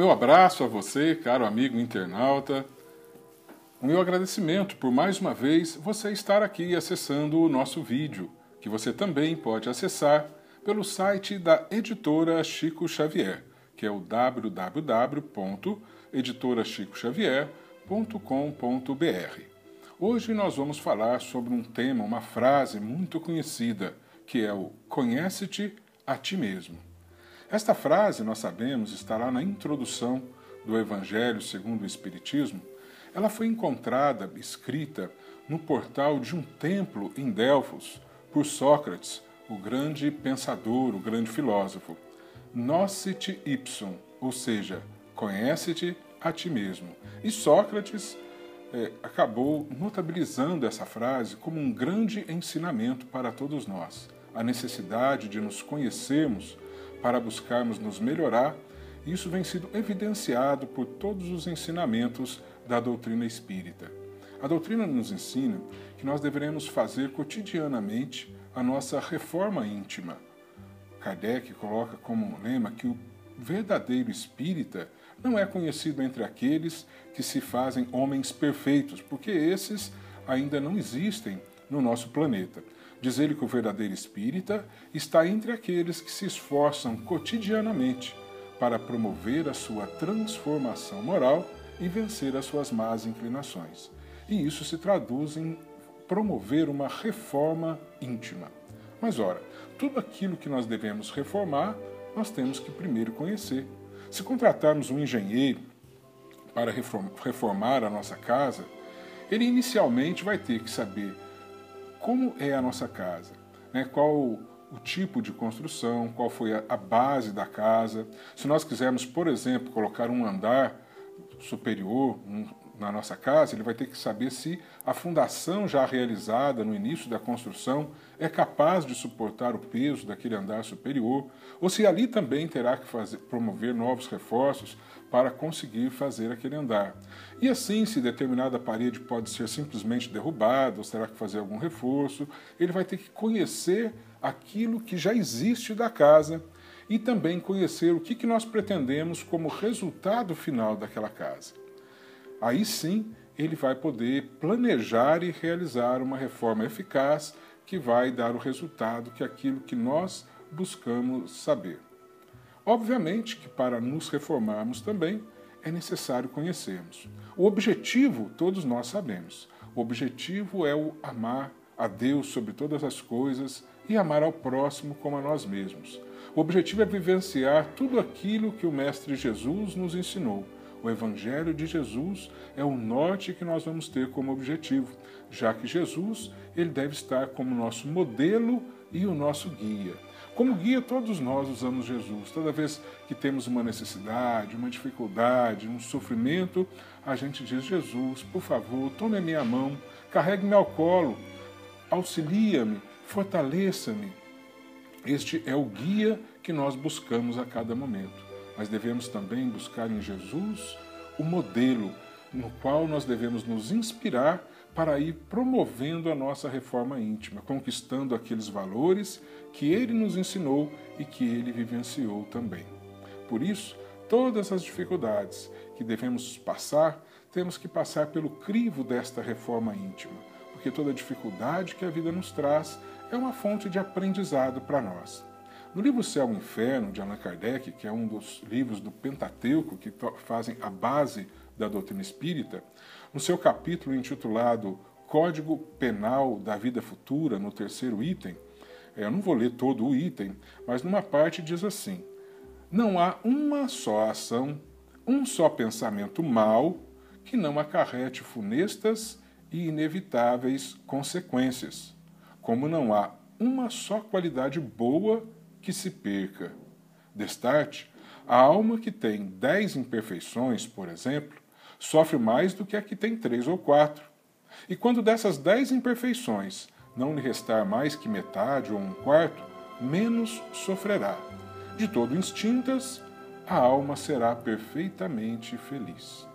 meu abraço a você, caro amigo internauta. O meu agradecimento por mais uma vez você estar aqui acessando o nosso vídeo, que você também pode acessar pelo site da Editora Chico Xavier, que é o www.editorachicoxavier.com.br. Hoje nós vamos falar sobre um tema, uma frase muito conhecida, que é o "Conhece-te a ti mesmo". Esta frase, nós sabemos, está lá na introdução do Evangelho segundo o Espiritismo. Ela foi encontrada, escrita, no portal de um templo em Delfos, por Sócrates, o grande pensador, o grande filósofo. Nosce-te ipsum, ou seja, conhece-te a ti mesmo. E Sócrates acabou notabilizando essa frase como um grande ensinamento para todos nós. A necessidade de nos conhecermos para buscarmos nos melhorar, e isso vem sido evidenciado por todos os ensinamentos da doutrina espírita. A doutrina nos ensina que nós deveremos fazer cotidianamente a nossa reforma íntima. Kardec coloca como lema que o verdadeiro espírita não é conhecido entre aqueles que se fazem homens perfeitos, porque esses ainda não existem no nosso planeta. Diz ele que o verdadeiro espírita está entre aqueles que se esforçam cotidianamente para promover a sua transformação moral e vencer as suas más inclinações. E isso se traduz em promover uma reforma íntima. Mas ora, tudo aquilo que nós devemos reformar, nós temos que primeiro conhecer. Se contratarmos um engenheiro para reformar a nossa casa, ele inicialmente vai ter que saber como é a nossa casa, né? Qual o tipo de construção, qual foi a base da casa. Se nós quisermos, por exemplo, colocar um andar superior na nossa casa, ele vai ter que saber se a fundação já realizada no início da construção é capaz de suportar o peso daquele andar superior, ou se ali também terá que promover novos reforços para conseguir fazer aquele andar. E assim, se determinada parede pode ser simplesmente derrubada, ou terá que fazer algum reforço, ele vai ter que conhecer aquilo que já existe da casa e também conhecer o que nós pretendemos como resultado final daquela casa. Aí sim, ele vai poder planejar e realizar uma reforma eficaz que vai dar o resultado que é aquilo que nós buscamos saber. Obviamente que para nos reformarmos também é necessário conhecermos. O objetivo, todos nós sabemos, o objetivo é o amar a Deus sobre todas as coisas e amar ao próximo como a nós mesmos. O objetivo é vivenciar tudo aquilo que o Mestre Jesus nos ensinou. O Evangelho de Jesus é o norte que nós vamos ter como objetivo, já que Jesus ele deve estar como nosso modelo e o nosso guia. Como guia, todos nós usamos Jesus. Toda vez que temos uma necessidade, uma dificuldade, um sofrimento, a gente diz: Jesus, por favor, tome a minha mão, carregue-me ao colo, auxilia-me, fortaleça-me. Este é o guia que nós buscamos a cada momento. Mas devemos também buscar em Jesus o modelo no qual nós devemos nos inspirar para ir promovendo a nossa reforma íntima, conquistando aqueles valores que ele nos ensinou e que ele vivenciou também. Por isso, todas as dificuldades que devemos passar, temos que passar pelo crivo desta reforma íntima, porque toda dificuldade que a vida nos traz é uma fonte de aprendizado para nós. No livro Céu e Inferno, de Allan Kardec, que é um dos livros do Pentateuco que fazem a base da doutrina espírita, no seu capítulo intitulado Código Penal da Vida Futura, no terceiro item, eu não vou ler todo o item, mas numa parte diz assim: não há uma só ação, um só pensamento mau que não acarrete funestas e inevitáveis consequências, como não há uma só qualidade boa que se perca. Destarte, a alma que tem 10 imperfeições, por exemplo, sofre mais do que a que tem 3 ou 4. E quando dessas 10 imperfeições não lhe restar mais que metade ou um quarto, menos sofrerá. De todo instintas, a alma será perfeitamente feliz.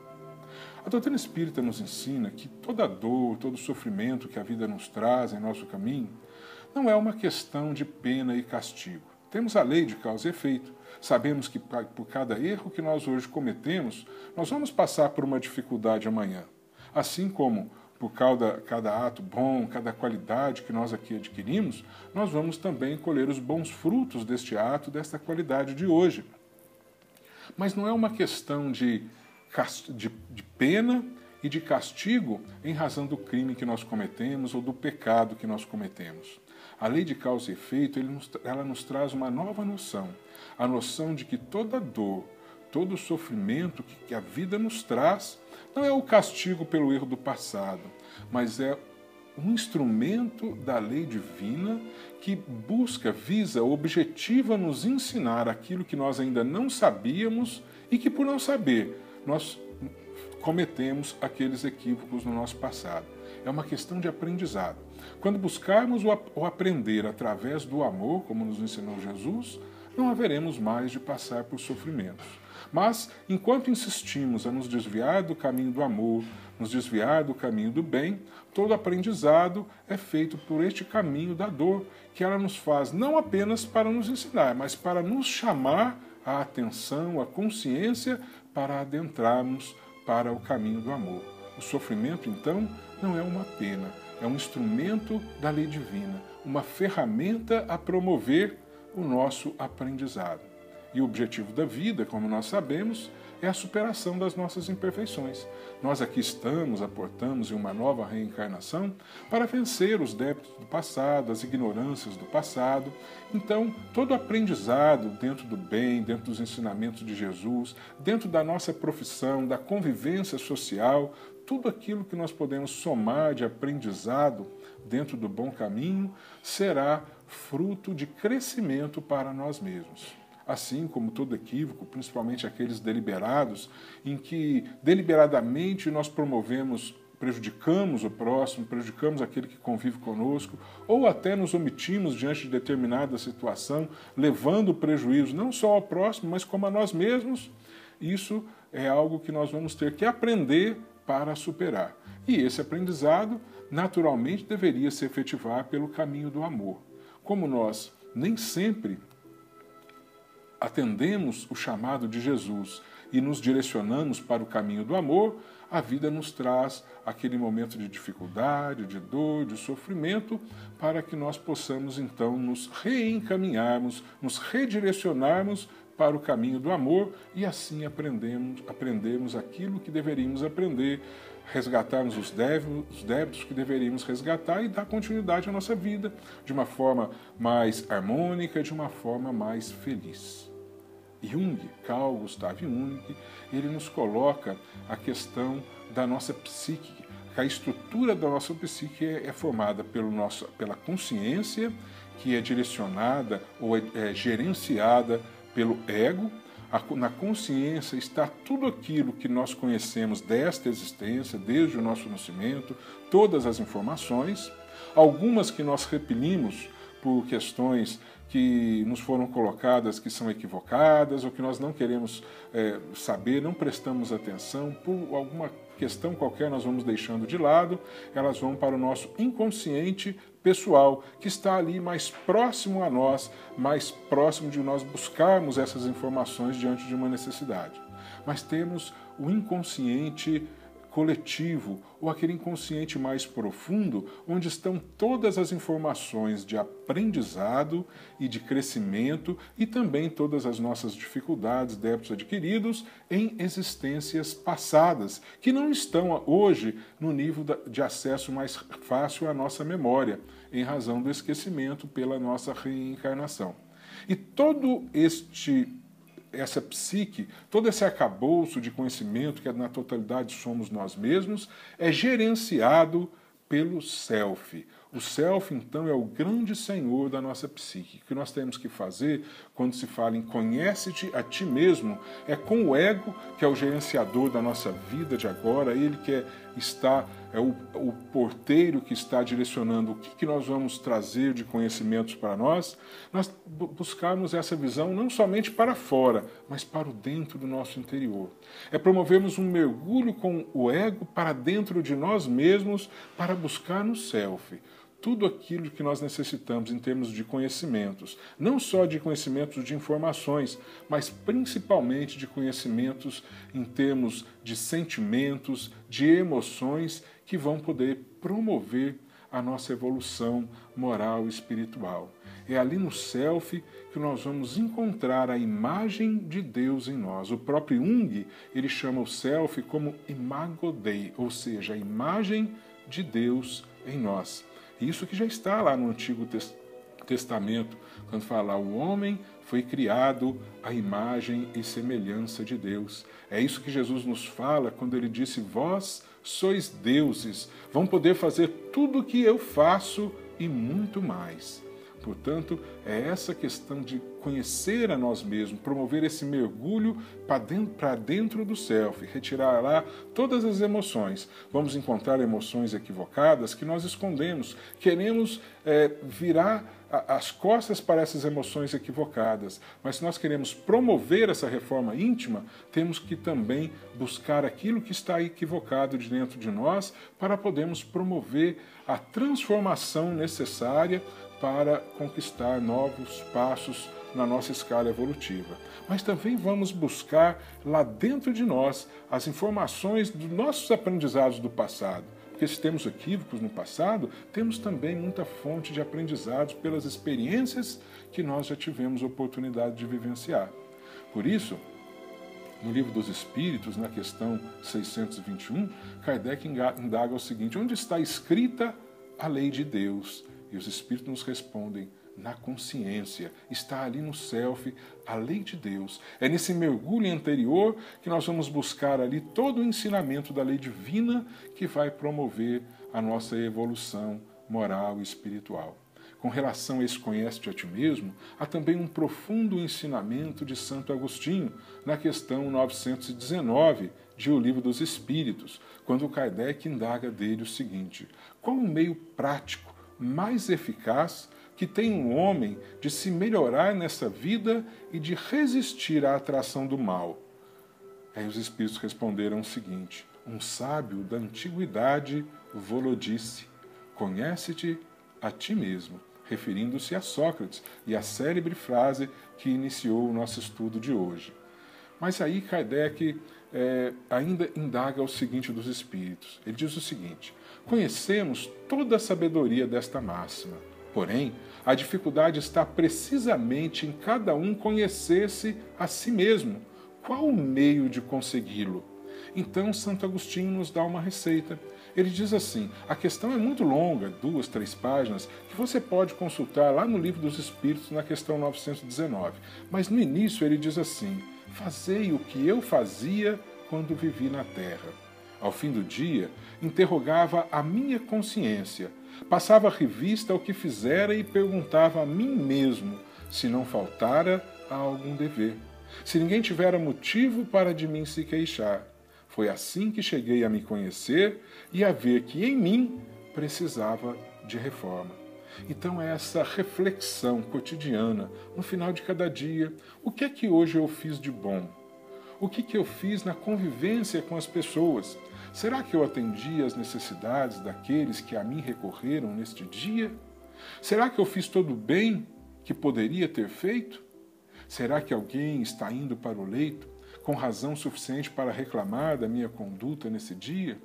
A doutrina espírita nos ensina que toda dor, todo sofrimento que a vida nos traz em nosso caminho não é uma questão de pena e castigo. Temos a lei de causa e efeito. Sabemos que por cada erro que nós hoje cometemos, nós vamos passar por uma dificuldade amanhã. Assim como por cada ato bom, cada qualidade que nós aqui adquirimos, nós vamos também colher os bons frutos deste ato, desta qualidade de hoje. Mas não é uma questão de pena e de castigo em razão do crime que nós cometemos ou do pecado que nós cometemos. A lei de causa e efeito, ela nos traz uma nova noção. A noção de que toda dor, todo sofrimento que a vida nos traz, não é o castigo pelo erro do passado, mas é um instrumento da lei divina que visa, objetiva nos ensinar aquilo que nós ainda não sabíamos e que, por não saber, nós cometemos aqueles equívocos no nosso passado. É uma questão de aprendizado. Quando buscarmos o aprender através do amor, como nos ensinou Jesus, não haveremos mais de passar por sofrimentos. Mas, enquanto insistimos a nos desviar do caminho do amor, nos desviar do caminho do bem, todo aprendizado é feito por este caminho da dor, que ela nos faz não apenas para nos ensinar, mas para nos chamar a atenção, a consciência, para adentrarmos para o caminho do amor. O sofrimento, então, não é uma pena, é um instrumento da lei divina, uma ferramenta a promover o nosso aprendizado. E o objetivo da vida, como nós sabemos, é a superação das nossas imperfeições. Nós aqui estamos, aportamos em uma nova reencarnação para vencer os débitos do passado, as ignorâncias do passado. Então, todo aprendizado dentro do bem, dentro dos ensinamentos de Jesus, dentro da nossa profissão, da convivência social, tudo aquilo que nós podemos somar de aprendizado dentro do bom caminho será fruto de crescimento para nós mesmos. Assim como todo equívoco, principalmente aqueles deliberados, em que deliberadamente nós prejudicamos o próximo, prejudicamos aquele que convive conosco, ou até nos omitimos diante de determinada situação, levando prejuízo não só ao próximo, mas como a nós mesmos, isso é algo que nós vamos ter que aprender para superar. E esse aprendizado, naturalmente, deveria se efetivar pelo caminho do amor. Como nós nem sempre atendemos o chamado de Jesus e nos direcionamos para o caminho do amor, a vida nos traz aquele momento de dificuldade, de dor, de sofrimento, para que nós possamos então nos reencaminharmos, nos redirecionarmos para o caminho do amor e assim aprendemos aquilo que deveríamos aprender, resgatarmos os débitos que deveríamos resgatar e dar continuidade à nossa vida de uma forma mais harmônica, de uma forma mais feliz. Carl Gustav Jung, ele nos coloca a questão da nossa psique, que a estrutura da nossa psique é formada pela consciência, que é direcionada ou é gerenciada pelo ego. Na consciência está tudo aquilo que nós conhecemos desta existência, desde o nosso nascimento, todas as informações, algumas que nós repelimos por questões que nos foram colocadas que são equivocadas ou que nós não queremos saber, não prestamos atenção, por alguma questão qualquer nós vamos deixando de lado, elas vão para o nosso inconsciente pessoal, que está ali mais próximo a nós, mais próximo de nós buscarmos essas informações diante de uma necessidade. Mas temos o inconsciente coletivo, ou aquele inconsciente mais profundo, onde estão todas as informações de aprendizado e de crescimento e também todas as nossas dificuldades, débitos adquiridos em existências passadas, que não estão hoje no nível de acesso mais fácil à nossa memória, em razão do esquecimento pela nossa reencarnação. E essa psique, todo esse arcabouço de conhecimento que na totalidade somos nós mesmos, é gerenciado pelo self. O self, então, é o grande senhor da nossa psique. O que nós temos que fazer quando se fala em conhece-te a ti mesmo é com o ego, que é o gerenciador da nossa vida de agora, ele que é o porteiro que está direcionando o que nós vamos trazer de conhecimentos para nós buscarmos essa visão não somente para fora, mas para o dentro do nosso interior. É promovermos um mergulho com o ego para dentro de nós mesmos para buscar no self tudo aquilo que nós necessitamos em termos de conhecimentos, não só de conhecimentos de informações, mas principalmente de conhecimentos em termos de sentimentos, de emoções que vão poder promover a nossa evolução moral e espiritual. É ali no self que nós vamos encontrar a imagem de Deus em nós. O próprio Jung, ele chama o self como imago Dei, ou seja, a imagem de Deus em nós. Isso que já está lá no Antigo Testamento, quando fala o homem foi criado à imagem e semelhança de Deus. É isso que Jesus nos fala quando ele disse: vós sois deuses, vão poder fazer tudo o que eu faço e muito mais. Portanto, é essa questão de conhecer a nós mesmos, promover esse mergulho para dentro do self, retirar lá todas as emoções. Vamos encontrar emoções equivocadas que nós escondemos, queremos virar as costas para essas emoções equivocadas. Mas se nós queremos promover essa reforma íntima, temos que também buscar aquilo que está equivocado de dentro de nós para podermos promover a transformação necessária para conquistar novos passos na nossa escala evolutiva. Mas também vamos buscar lá dentro de nós as informações dos nossos aprendizados do passado. Porque se temos equívocos no passado, temos também muita fonte de aprendizados pelas experiências que nós já tivemos oportunidade de vivenciar. Por isso, no Livro dos Espíritos, na questão 621, Kardec indaga o seguinte: onde está escrita a lei de Deus? E os Espíritos nos respondem: na consciência, está ali no self a lei de Deus. É nesse mergulho anterior que nós vamos buscar ali todo o ensinamento da lei divina que vai promover a nossa evolução moral e espiritual. Com relação a esse conhece-te a ti mesmo, há também um profundo ensinamento de Santo Agostinho, na questão 919 de O Livro dos Espíritos, quando Kardec indaga dele o seguinte: qual o meio prático mais eficaz que tem um homem de se melhorar nessa vida e de resistir à atração do mal? Aí os Espíritos responderam o seguinte: um sábio da antiguidade vô-lo disse, conhece-te a ti mesmo, referindo-se a Sócrates e à célebre frase que iniciou o nosso estudo de hoje. Mas aí Kardec ainda indaga o seguinte dos Espíritos. Ele diz o seguinte: conhecemos toda a sabedoria desta máxima, porém, a dificuldade está precisamente em cada um conhecer-se a si mesmo. Qual o meio de consegui-lo? Então, Santo Agostinho nos dá uma receita. Ele diz assim, a questão é muito longa, 2, 3 páginas, que você pode consultar lá no Livro dos Espíritos, na questão 919. Mas no início ele diz assim: fazei o que eu fazia quando vivi na terra. Ao fim do dia, interrogava a minha consciência, passava revista ao que fizera e perguntava a mim mesmo se não faltara a algum dever, se ninguém tivera motivo para de mim se queixar. Foi assim que cheguei a me conhecer e a ver que em mim precisava de reforma. Então é essa reflexão cotidiana, no final de cada dia: o que é que hoje eu fiz de bom? O que eu fiz na convivência com as pessoas? Será que eu atendi às necessidades daqueles que a mim recorreram neste dia? Será que eu fiz todo o bem que poderia ter feito? Será que alguém está indo para o leito com razão suficiente para reclamar da minha conduta nesse dia?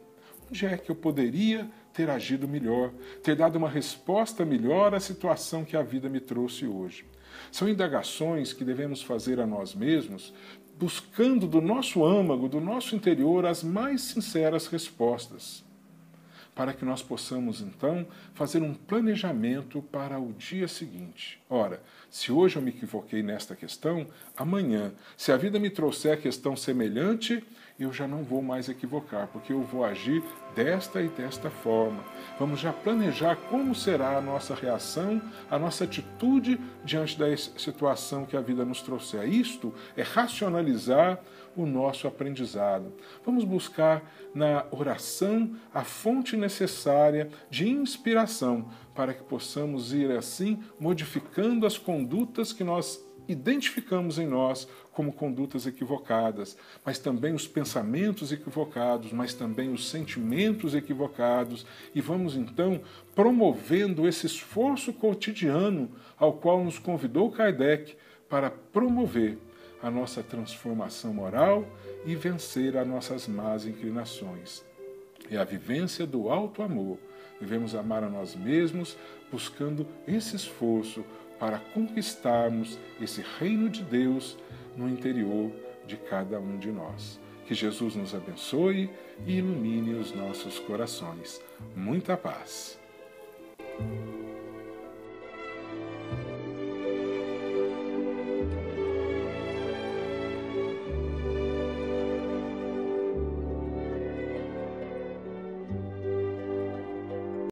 Onde é que eu poderia ter agido melhor, ter dado uma resposta melhor à situação que a vida me trouxe hoje? São indagações que devemos fazer a nós mesmos, buscando do nosso âmago, do nosso interior, as mais sinceras respostas, para que nós possamos, então, fazer um planejamento para o dia seguinte. Ora, se hoje eu me equivoquei nesta questão, amanhã, se a vida me trouxer questão semelhante, eu já não vou mais equivocar, porque eu vou agir desta e desta forma. Vamos já planejar como será a nossa reação, a nossa atitude diante da situação que a vida nos trouxer. Isto é racionalizar o nosso aprendizado. Vamos buscar na oração a fonte necessária de inspiração para que possamos ir assim modificando as condutas que nós identificamos em nós como condutas equivocadas, mas também os pensamentos equivocados, mas também os sentimentos equivocados, e vamos então promovendo esse esforço cotidiano ao qual nos convidou Kardec para promover a nossa transformação moral e vencer as nossas más inclinações. É a vivência do alto amor. Devemos amar a nós mesmos, buscando esse esforço para conquistarmos esse reino de Deus no interior de cada um de nós. Que Jesus nos abençoe e ilumine os nossos corações. Muita paz.